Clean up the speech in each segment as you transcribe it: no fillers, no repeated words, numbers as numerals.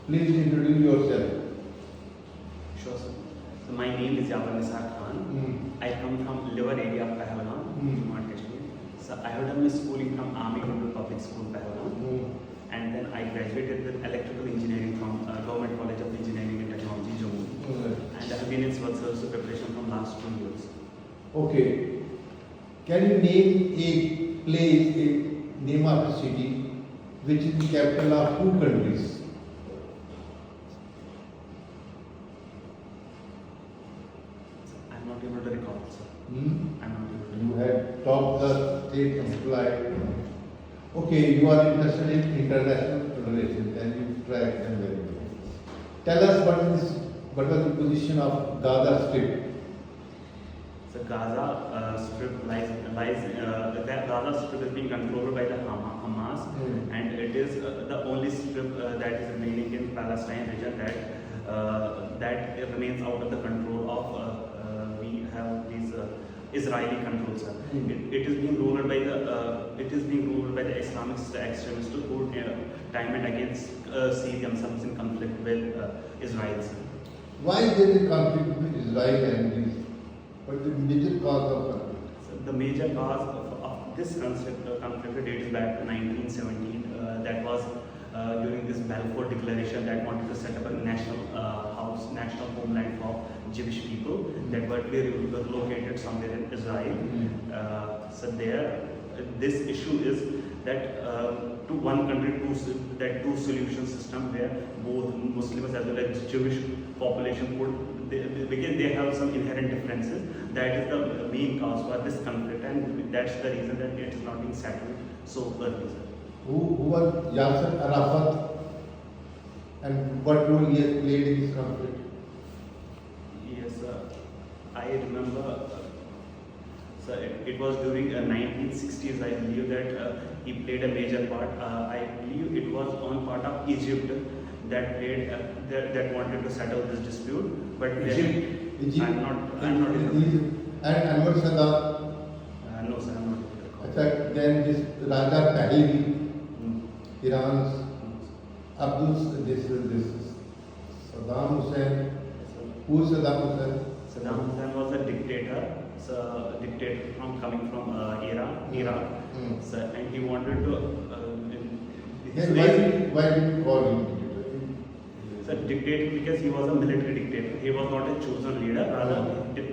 Please introduce yourself. Sure, sir. So my name is Yabar Nisar Khan. I come from Liver area of Pahalgam, Jammu and Kashmir. So I have done my schooling from Army Government Public School, Pahalgam. And then I graduated with electrical engineering from Government College of Engineering and Technology, Jammu. And I have been in civil service preparation from last 2 years. Okay. Can you name a place, a name of a city, which is the capital of 2 countries? I'm not able to recall, sir. I'm not able to You have topped the state employee. Okay, you are interested in international relations and you track them very well. Tell us what was the position of Gaza Strip? So Gaza Strip the Gaza Strip is being controlled by the Hamas, and it is the only strip that is remaining in Palestine region that remains out of the control of we have these Israeli controls. It is being ruled by the Islamic extremists who time and again see themselves in conflict with Israel. Why there is a conflict between Israel and this? What is the major cause of conflict? So the major cause of this conflict dates back to 1917. That was during this Balfour Declaration that wanted to set up a national homeland for Jewish people that were to be located somewhere in Israel. So there, this issue is that to one country, two solution system where both Muslims as well as Jewish population because they have some inherent differences. That is the main cause for this conflict, and that's the reason that it is not being settled so early. Who was Yasser Arafat and what role he has played in this conflict? Yes, I remember. So it was during 1960s, I believe that he played a major part. I believe it was on part of Egypt that played that wanted to settle this dispute. But Egypt. I'm not able to. And Anwar Sadat. No, sir, I'm not able to recall. Then this Raja Pahlavi, Iran's this Saddam Hussein. Who is Saddam Hussein? Saddam Hussein was a dictator. So dictator coming from Iraq. So, and he wanted to. Why did you call him dictator? So dictator because he was a military dictator. He was not a chosen leader. Rather,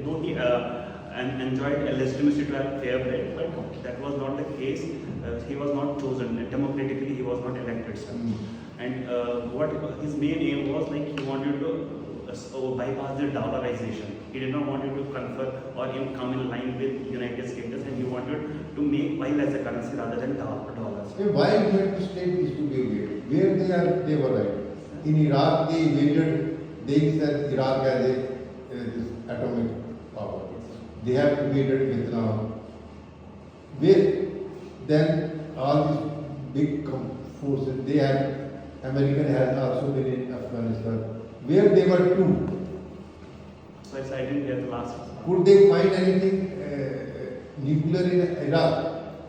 though he enjoyed a legitimacy to have fair play, but that was not the case. He was not chosen democratically. He was not elected. Sir. And what his main aim was, like, he wanted to bypass the dollarization. He did not want to confer or even come in line with United States, and he wanted to make oil as a currency rather than dollars. Why United States is to be invaded? Where they were right. In Iraq, they invaded. They said Iraq has this atomic power. They have invaded Vietnam. Where then all these big forces they had. American has also been in Afghanistan. Where they were too. So I didn't get the last. Could they find anything nuclear in Iraq?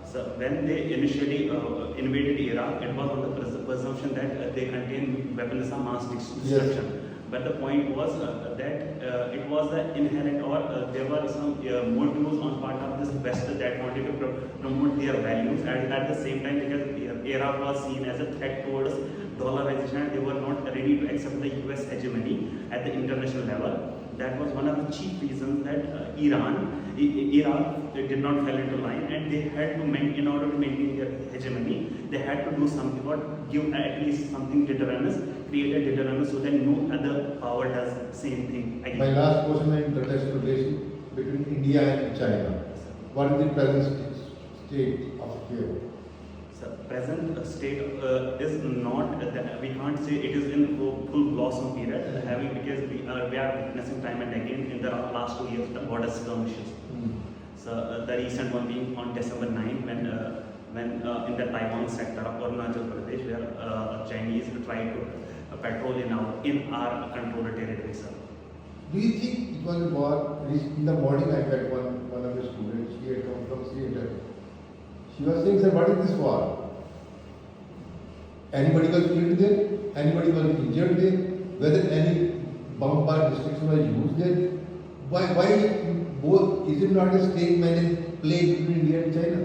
So when they initially invaded Iraq, it was on the presumption that they contained weapons of mass destruction. Yes. But the point was that it was the inherent, or there were some motives on part of this West that wanted to promote their values, and at the same time, because Iraq was seen as a threat towards dollarization, and they were not ready to accept the US hegemony at the international level. That was one of the chief reasons that Iraq did not fall into line, and they had to in order to maintain their hegemony, they had to do something or give at least something deterrence, create a deterrence so that no other power does the same thing again. My last question on international relations between India and China. What is the present state of affairs? So present state is not that we can't say it is in full blossom period, because we are witnessing time and again in the last 2 years the border skirmishes. So the recent one being on December 9 when in the Taiwan sector of Arunachal Pradesh, where Chinese tried to patrol in our controlled territory. Sir. Do you think it was a war? In the morning I met one of the students. She had come from Seattle. She was saying, sir, what is this war? Anybody was killed there? Anybody was injured there? Whether any bomb bar restriction was used there? Why both, is it not a state managed play between India and China?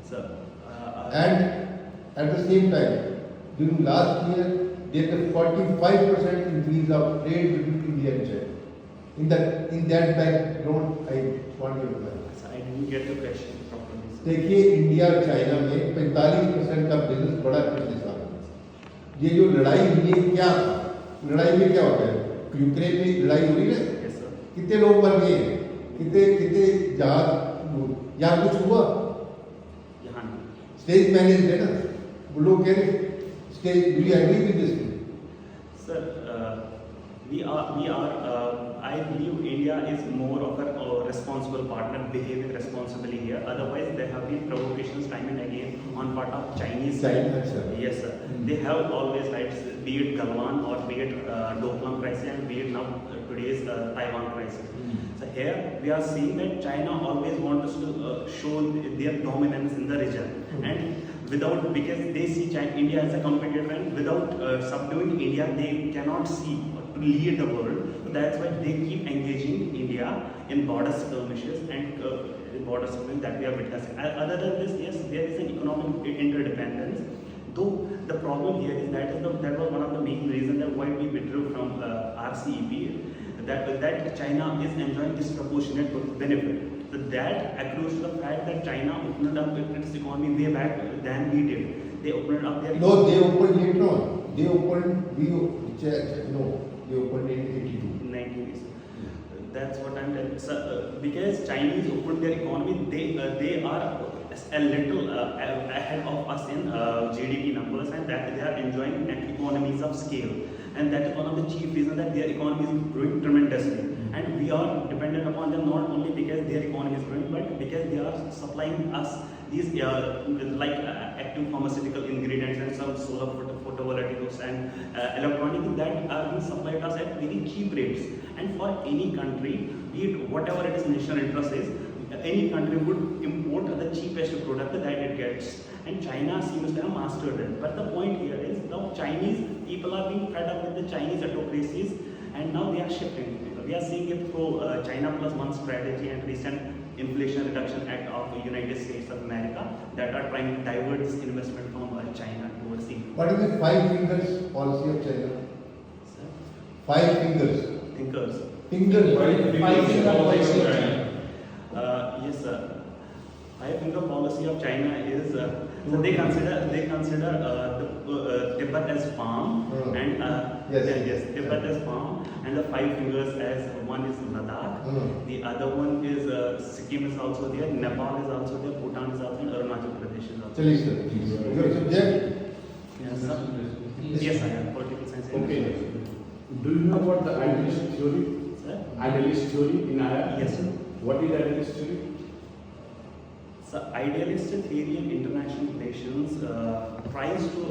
Sir, And at the same time, during last year, there was 45% increase of trade between India and China. In that background, I want you to know. sir, I didn't get the question properly. Sir. देखिए India और China में 45% का business बड़ा पिछले साल में। ये जो लड़ाई हुई है क्या, लड़ाई में क्या होता है, यूक्रेन में लड़ाई हुई ना, Yes, sir. कितने लोग मर गए, कितने जहाज, यहाँ कुछ हुआ, यहाँ नहीं. स्टेज मैनेज है ना, वो लोग कह रहे stage, do you agree with this? Sir, I believe India is more of a responsible partner, behaving responsibly here. Otherwise, there have been provocations time and again on part of Chinese side. China, sir. Yes, sir. They have always tried, be it Galwan or be it Doklam crisis and be it now today's Taiwan crisis. So here we are seeing that China always wants to show their dominance in the region, and without, because they see India as a competitor, and without subduing India, they cannot see to lead the world. So that's why they keep engaging India in border skirmishes and border skirmishes that we are witnessing. Other than this, yes, there is an economic interdependence. Though the problem here is that was one of the main reasons that why we withdrew from RCEP. That China is enjoying disproportionate benefit. So that accrues to the fact that China opened up its economy way back than we did. They opened up their No, they opened later on. They opened, they opened in 82. 1980s. That's what I'm telling. Because Chinese opened their economy, they are a little ahead of us in GDP numbers, and that they are enjoying economies of scale. And that is one of the chief reasons that their economy is growing tremendously. And we are dependent upon them not only because their economy is growing, but because they are supplying us these active pharmaceutical ingredients and some solar photovoltaics and electronics that are being supplied us at very cheap rates. And for any country, be it whatever it is national interest is, any country would import the cheapest product that it gets. And China seems to have mastered it. But the point here is now Chinese people are being fed up with the Chinese autocracies, and now they are shifting. We are seeing it through China Plus One strategy and recent Inflation Reduction Act of the United States of America that are trying to divert this investment from China towards India. What is the five fingers policy of China? Sir? Five fingers. Thinkers. Fingers. Five finger policy of China. Yes, sir. Five-finger policy of China is so they consider the Tibet as palm and Yes. Tibet as palm, and the five fingers as one is Ladakh. The other one is Sikkim is also there, Nepal is also there, Bhutan is also there, Arunachal Pradesh is also there. Chaliye sir, please. Your subject? Yes, sir. Yes, I am political science. Okay. Do you know about the idealist theory? Sir? Idealist theory in IR? Yes, sir. What is idealist theory? So idealist theory in international relations tries to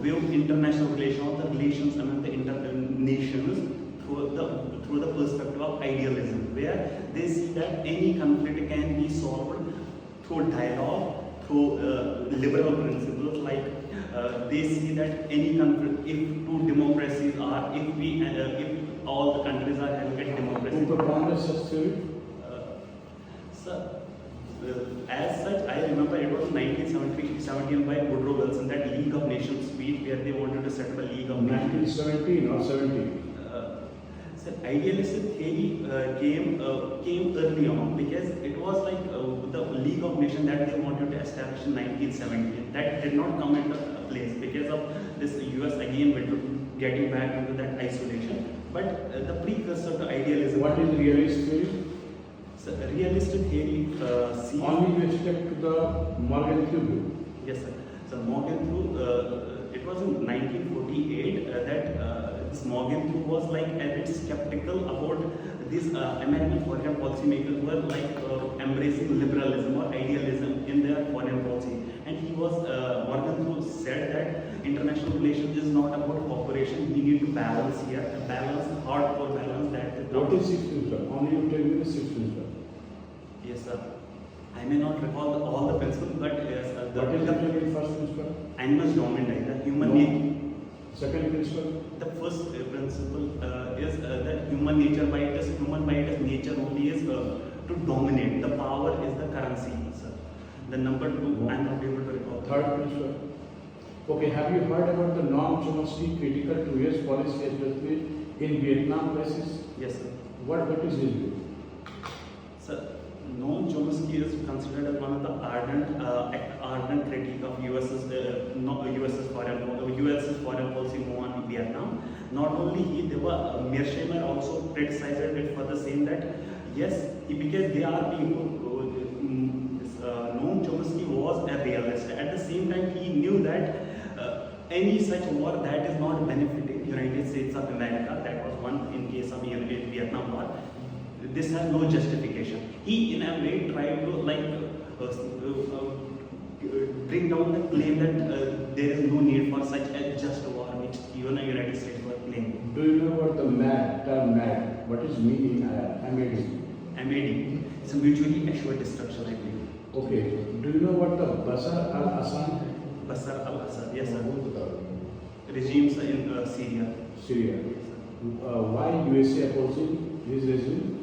view international relations or the relations among the nations through the perspective of idealism, where they see that any conflict can be solved through dialogue, through liberal principles. Like they see that any conflict, if two democracies are, if all the countries are having a democracy. Who propounded such theory? Sir, as such, I remember it was 1917 by Woodrow Wilson, that League of Nations speech where they wanted to set up a League of Nations. 1917 or 17? So idealistic theory came early on, because it was like the League of Nations that they wanted to establish in 1917. That did not come into place because of this US again getting back into that isolation. But the precursor to idealism. What is realist theory? So realistic theory sees. Only with respect to the Morgenthau. Yes, sir. So Morgenthau, it was in 1948 that this Morgenthau was like a bit skeptical about these American foreign policymakers were like embracing liberalism or idealism in their foreign policy. And he was, Morgenthau said that international relations is not about cooperation, we need to balance here, balance, hardcore balance that. What is sixth principle? Only you tell me the sixth principle. Yes, sir. I may not recall all the principles, but yes, What is the first principle? animus domini, the human No. nature. Second principle? The first principle is that human nature by its nature only is to dominate. The power is the currency, sir. The number two, I'm not able to recall. Third principle? Okay, have you heard about the non-Chomsky critical to US policy, especially in Vietnam crisis? Yes, sir. What is his view? Sir, Noam Chomsky is considered as one of the ardent critic of US's foreign policy move on Vietnam. Not only he, there were Mearsheimer also criticized it for the same that yes, because they are people. Noam Chomsky was a realist. At the same time, he knew that any such war that is not benefiting United States of America, that was one in case of Vietnam War. This has no justification. He, in a way, tried to bring down the claim that there is no need for such a just war, which even the United States were claiming. Do you know about the term MAD? What is meaning MAD? MAD, it's a mutually assured destruction, I believe. Okay. Do you know what the Bashar al-Assad? Bashar al-Assad, yes, sir. Regimes in Syria. Syria. Why USA opposing his regime?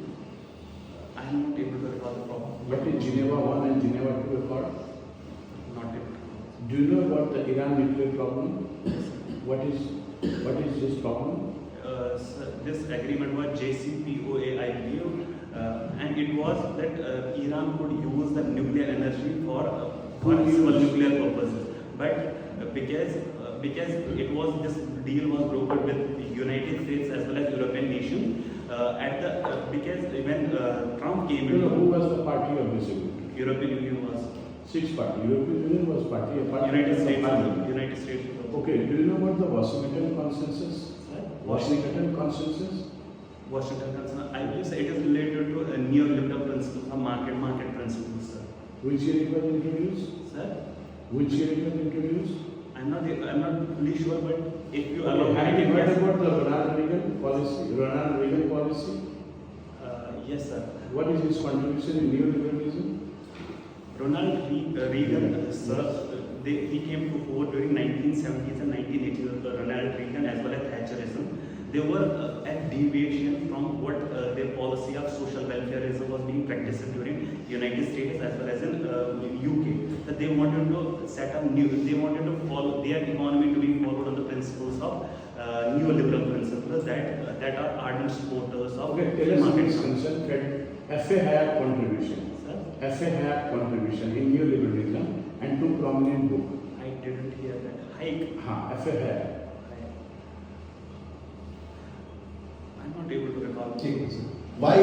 I am not able to recall the problem. What is Geneva 1 and Geneva 2 accord? Not able to. Do you know about the Iran nuclear problem? What is this problem? Sir, this agreement was JCPOA, I believe, and it was that Iran could use the nuclear energy for civil nuclear purposes. But because it was this deal was brokered with United States as well as European nations, because when Trump came You know in, who was the party of this agreement? European Union was Six party. European Union was party. A party United of the States. parliament. United States. Okay. Do you know about the Washington Consensus? Washington Consensus? Consensus. I believe sir, it is related to a neoliberal principle, a market principles, sir. Which year it was introduced? Sir, Which year it was introduced? I'm not fully sure, but if you Okay, allow, I have you can heard guess. about the Ronald Reagan policy? Ronald Reagan policy? Yes, sir. What is his contribution in neoliberalism? Ronald Reagan, sir, he came to power during 1970s and 1980s. Ronald Reagan as well as Thatcherism. They were a deviation from what their policy of social welfareism was being practiced during United States as well as in UK. That they wanted to set up they wanted to follow their economy to be followed on the principles of neoliberal principles that are ardent supporters of Okay, tell us market this economy. concern. FA contribution. Sir, FA contribution in neoliberalism and two prominent books. I didn't hear that. Hike. FA. I'm not able to recall. Why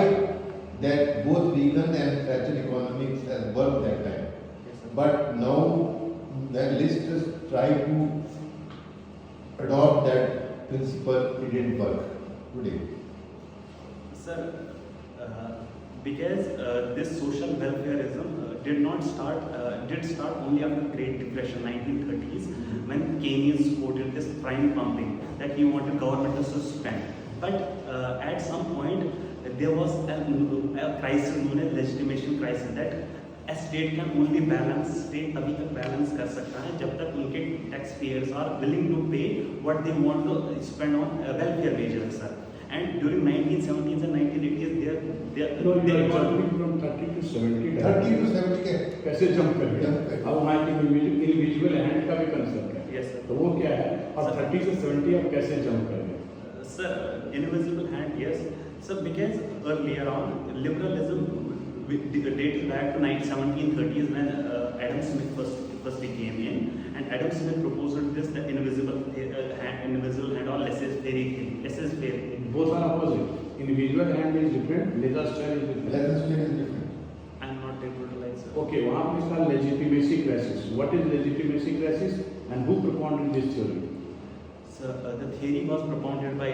that both Reagan and Thatcher economics has worked that time, Yes, sir. but now the listers try to adopt that principle, it didn't work today. Sir, because this social welfareism did start only after the Great Depression, 1930s, when Keynes quoted this prime pumping that he wanted government to suspend. But at some point, there was a crisis known as legitimation crisis that a state can only balance, state तभी तक balance कर सकता है जब तक उनके taxpayers are willing to pay what they want to spend on welfare wages, sir. And during 1970s and 1980s, No, you they are got jumping from 30 to 70. 30 to 70 के कैसे जंप कर Jump गया? कर गया। अब वहाँ इंडिविजुअल हैंड का भी कंसेप्ट है। Yes, sir. तो वो क्या है? और 30 से 70 अब कैसे जंप कर गया? Sir, invisible hand, yes. Sir, because earlier on, liberalism dated back to 1730s when Adam Smith first came in, and Adam Smith proposed this the invisible hand or laissez-faire. Both are opposite. Individual hand is different, legislature is different. legislation is different. I'm not able to like, sir. Okay, वहाँ पे इसका legitimacy crisis. What is legitimacy crisis and who propounded this theory? So the theory was propounded by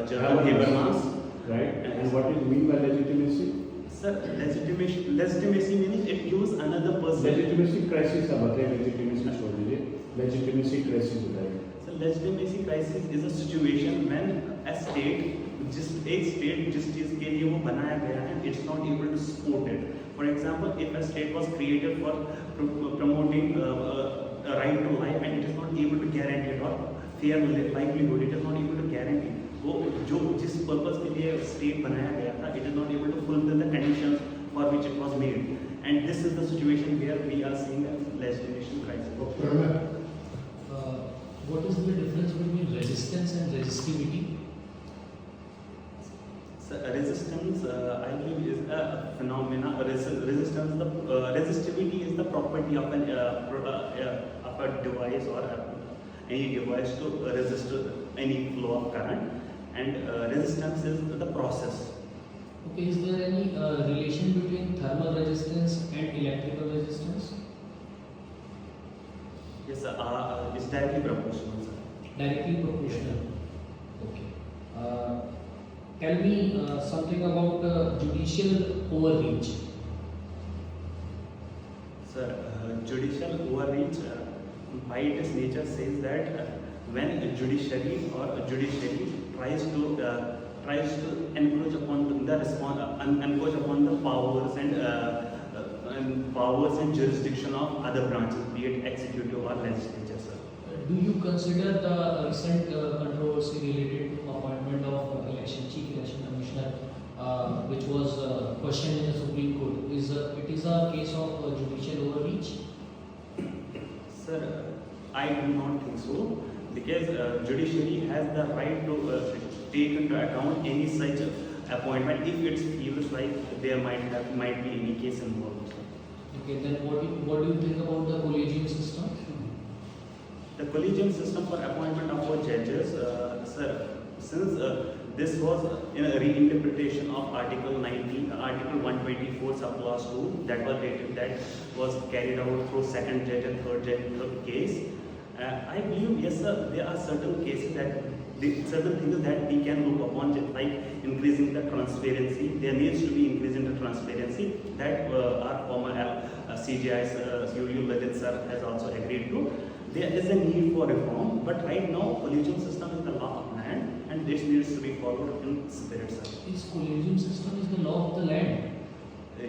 Gerald Habermas. Right? And what is mean by legitimacy? Sir, legitimacy meaning it gives another person. Legitimacy crisis आप बताइए, legitimacy छोड़ दीजिए. Legitimacy crisis बताइए. So legitimacy crisis is a situation when a state जिस चीज के लिए वो बनाया गया है, it's not able to support it. For example, if a state was created for promoting a right to life and it is not able to guarantee it or fair livelihood, it is not able to guarantee. वो जो जिस purpose के लिए state बनाया गया था, it is not able to fulfill the conditions for which it was made, and this is the situation where we are seeing a legislation crisis. What is the difference between resistance and resistivity? So, resistance, I believe, is a phenomena. Resistance, resistivity is the property of a device or any device to resist any flow of current, and resistance is the process. Okay, is there any relation between thermal resistance and electrical resistance? Yes, it's directly proportional, sir. Directly proportional. Okay. Tell me something about judicial overreach. Sir, judicial overreach, by its nature, says that when a judiciary tries to encroach upon the encroach upon the powers and powers and jurisdiction of other branches, be it executive or legislature, sir. Do you consider the recent controversy related to appointment of chief election commissioner, which was questioned in the Supreme Court? It is a case of judicial overreach? Sir, I do not think so, because judiciary has the right to take into account any such appointment if it feels like there might be any case involved. Okay, then what do you think about the collegium system? The collegium system for appointment of our judges, sir, since this was in a reinterpretation of Article 124 subclause 2 that was carried out through second judge and third judge case. I believe, yes, sir, there are certain cases certain things that we can look upon, like increasing the transparency. There needs to be increase in the transparency that our former CGI, Yuli Lalit sir, has also agreed to. There is a need for reform, but right now collegium system is the law of land, and this needs to be followed in spirit, sir. This collegium system is the law of the land.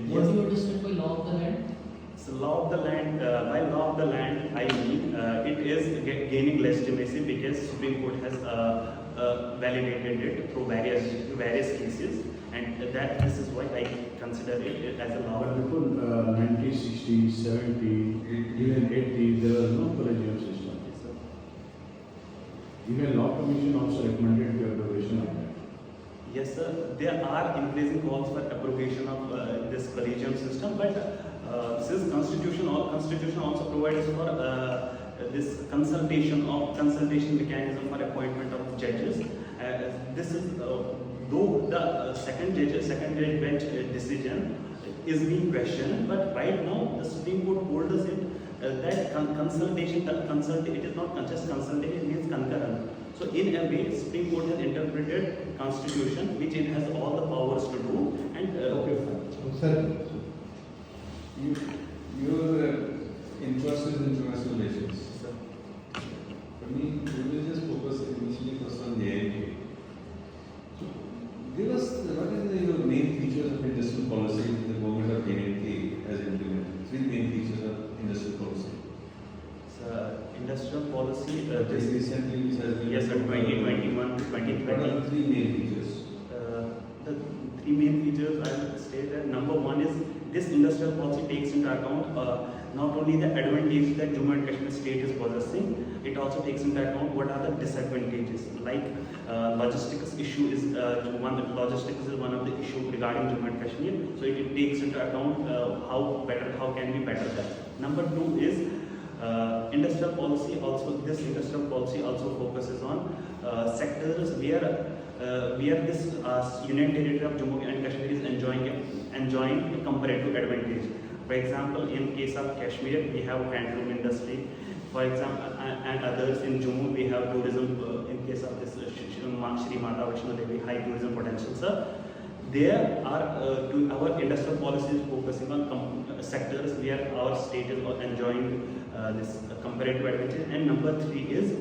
What do you understand by law of the land? So law of the land, by law of the land, I mean it is gaining legitimacy because Supreme Court has validated it through various cases, and this is why I consider it as a law. But before 1960, 70, even 80, there was no collegium system. Yes, sir. Even law commission also recommended the abrogation of that. Yes, sir. There are increasing calls for abrogation of this collegium system, but since constitution also provides for this consultation mechanism for appointment of judges. This is though the second judge bench decision is being questioned, but right now the Supreme Court told us that consultation, it is not just consultation, it means concurrent. So in a way, Supreme Court has interpreted constitution, which it has all the powers to do, and Okay, fine. Sir, Your interest is in international relations. sir, For me, we will just focus initially first on the AIP. So, give us what is your main features of industrial policy the government of NLK has implemented? Three main features of industrial policy. industrial policy, Just recently, which has been yes, sir, 2021 to What 2020. are the three main features? The three main features I would say that number one is this industrial policy takes into account not only the advantages that Jammu and Kashmir state is possessing, it also takes into account what are the disadvantages. Like logistics issue is logistics is one of the issue regarding Jammu and Kashmir. So it takes into account how can we better that. Number two is industrial policy. This industrial policy also focuses on sectors where this Union Territory of Jammu and Kashmir is enjoying a comparative advantage. For example, in case of Kashmir, we have handloom industry. For example, and others in Jammu, we have tourism. In case of this Shri Mata Vaishno Devi, high tourism potential, sir. There are our industrial policy is focusing on sectors where our state is enjoying this comparative advantage. And number three is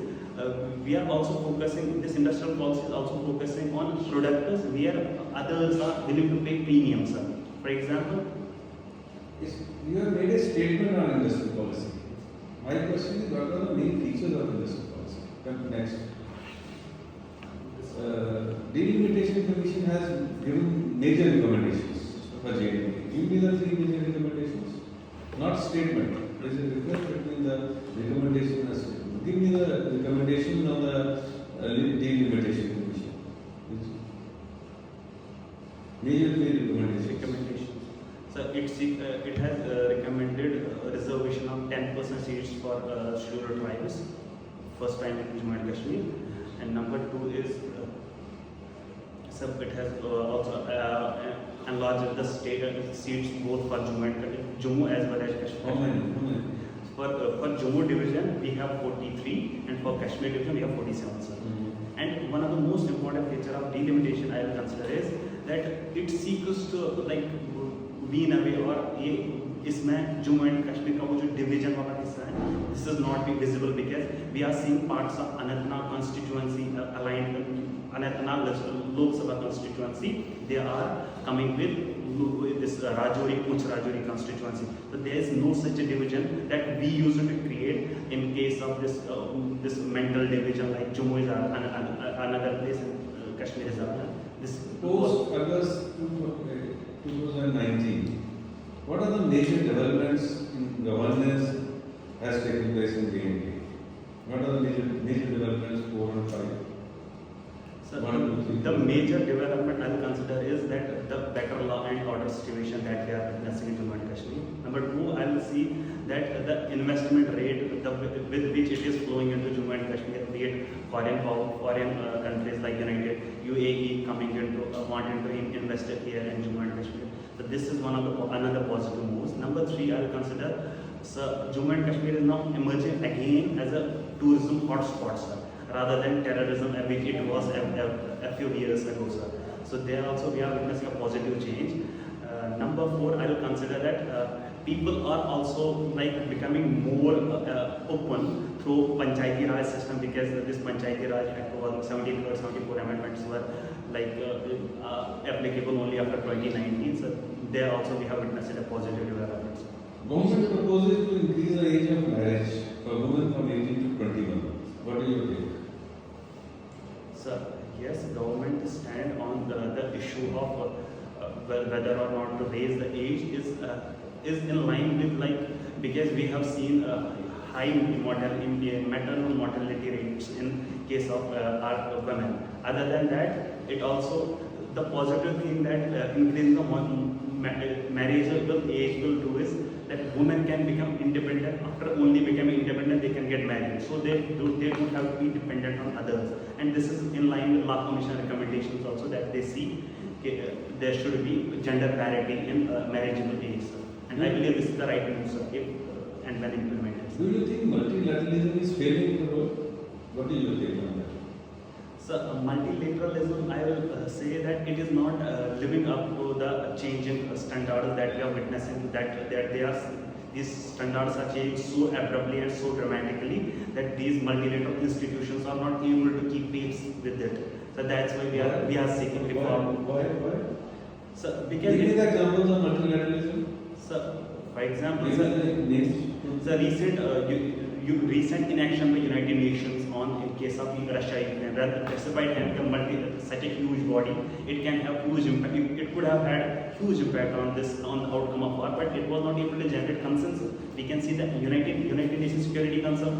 we are also focusing, this industrial policy is also focusing on products where others are willing to pay premiums. For example, You have made a statement on industrial policy. My question is, what are the main features of industrial policy? Next. Delimitation Commission has given major recommendations for JNK. Give me the 3 major recommendations, not statement. There is a difference between the recommendation and statement. Give me the recommendation on the Delimitation Commission. Major 3 recommendations. Recommendations. So it has recommended reservation of 10% seats for scheduled tribes, first time in Jammu and Kashmir. And number 2 is it has also enlarged the state seats both for Jammu as well as How Kashmir. many? For Jammu division we have 43 and for Kashmir division we have 47, sir. And one of the most important feature of delimitation I will consider is that it seeks to like wean away or ये इसमें Jammu and Kashmir का वो जो division वाला हिस्सा है, this is not be visible because we are seeing parts of Anantnag constituency aligned with Anantnag Lok Sabha constituency. They are coming with this Rajouri, Puch Rajouri constituency. So there is no such a division that we used to create in case of this mental division like Jammu is another place and Kashmir is another. This Post August 2019, what are the major developments in governance has taken place in JNK? What are the major developments 4 and 5? So 1, 2, 3. the major development I will consider is that the better law and order situation that we are witnessing in Jammu and Kashmir. Number 2, I will see that the investment rate with which it is flowing into Jammu and Kashmir, be it foreign countries like United UAE coming into wanting to invest here in Jammu and Kashmir. So this is one of the another positive moves. Number 3, I will consider Jammu and Kashmir is now emerging again as a tourism hotspot, sir, rather than terrorism, which it was a few years ago, sir. So there also we are witnessing a positive change. Number 4, I will consider that people are also like becoming more open through Panchayati Raj system because this Panchayati Raj Act was 74 amendments were like applicable only after 2019. So there also we have witnessed a positive development. Government proposes to increase the age of marriage for women from 18 to 21. What do you think? Sir, yes, government stand on the issue of whether or not to raise the age is in line with like because we have seen high maternal mortality rates in case of our women. Other than that, it also the positive thing that increasing the marriageable age will do is that women can become independent. After only becoming independent, they can get married. So they don't have to be dependent on others. And this is in line with Law Commission recommendations also that they see there should be gender parity in marriageable age. And I believe this is the right move, sir, if and when implemented. Do you think multilateralism is failing the role? What is your take on that? So multilateralism, I will say that it is not living up to the changing standards that we are witnessing. These standards are changed so abruptly and so dramatically that these multilateral institutions are not able to keep pace with it. So that's why we are seeking reform. Why? So Give because me the examples of multilateralism. so for example, Give sir, me the names. the recent inaction by United Nations on in case of Russia, Ukraine, despite having such a huge body, it can have huge impact. It could have had huge impact on the outcome of war, but it was not able to generate consensus. We can see that United Nations Security Council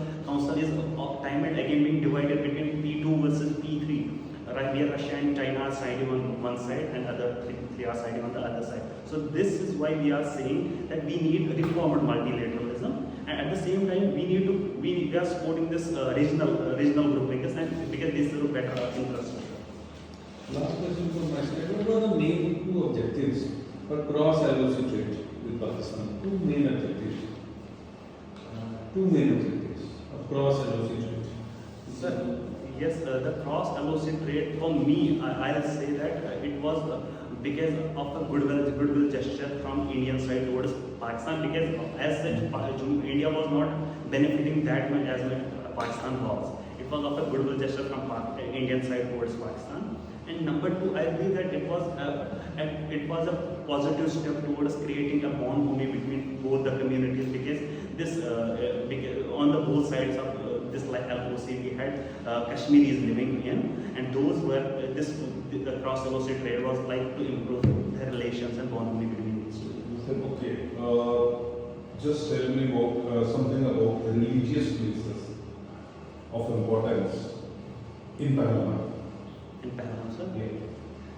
is time and again being divided between P2 versus P3. Right, where Russia and China are siding on one side and other three are siding on the other side. So this is why we are saying that we need reformed multilateralism, and at the same time we are supporting this regional group because this is a better infrastructure. Last question from my side. What are the main 2 objectives for cross-LOC trade with Pakistan? 2 main objectives. 2 main objectives of cross-LOC trade. Sir, yes, the cross LOC trade for me, I'll say that it was because of the goodwill gesture from Indian side towards Pakistan, because as such India was not benefiting that much as Pakistan was. It was of a goodwill gesture from Indian side towards Pakistan. And number 2, I believe that it was a positive step towards creating a bond between both the communities, because this on the both sides of this like LOC we had Kashmiris living in, and those were the cross-LOC trade was like to improve the relations and bonding between these two. Okay, just tell me about something about the religious places of importance in Telangana. In Pahalgam, sir. Yeah.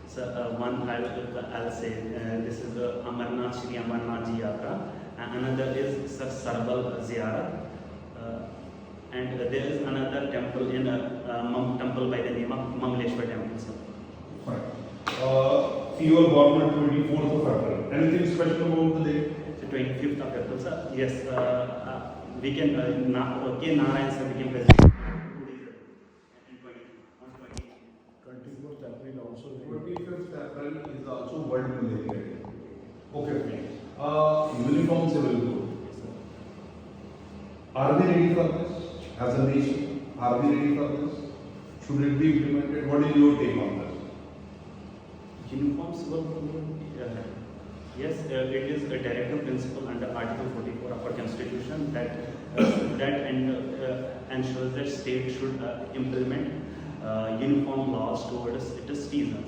So one I'll say this is Amarnath Shri Amarnath Ji Yatra, and another is Sir Sarbal Ziyarat, and there is another temple in temple by the name of Mamleshwar Temple, sir. Fine. You are born on 24th of April. Anything special about the day? So 25th of April, sir. Yes, we can K. Narayan sir became president 2 days ago, on 20. 24th April also. 25th April is also World Malaria Day. Okay. Uniform civil code. Are we ready for this? As a nation, are we ready for this? Should it be implemented? What is your take on this? Uniform civil code, yes, it is a directive principle under Article 44 of our Constitution that ensures that state should implement uniform laws towards its citizens.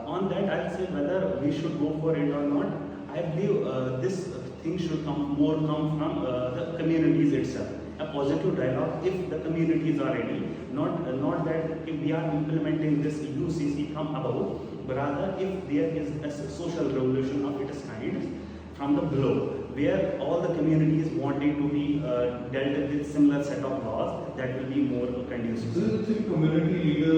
On that, I'll say whether we should go for it or not. I believe this thing should come from the communities itself. A positive dialogue if the communities are ready, not that if we are implementing this UCC from above, but rather if there is a social revolution of its kind from the below, where all the communities wanting to be dealt with similar set of laws that will be more conducive. Do you think community leaders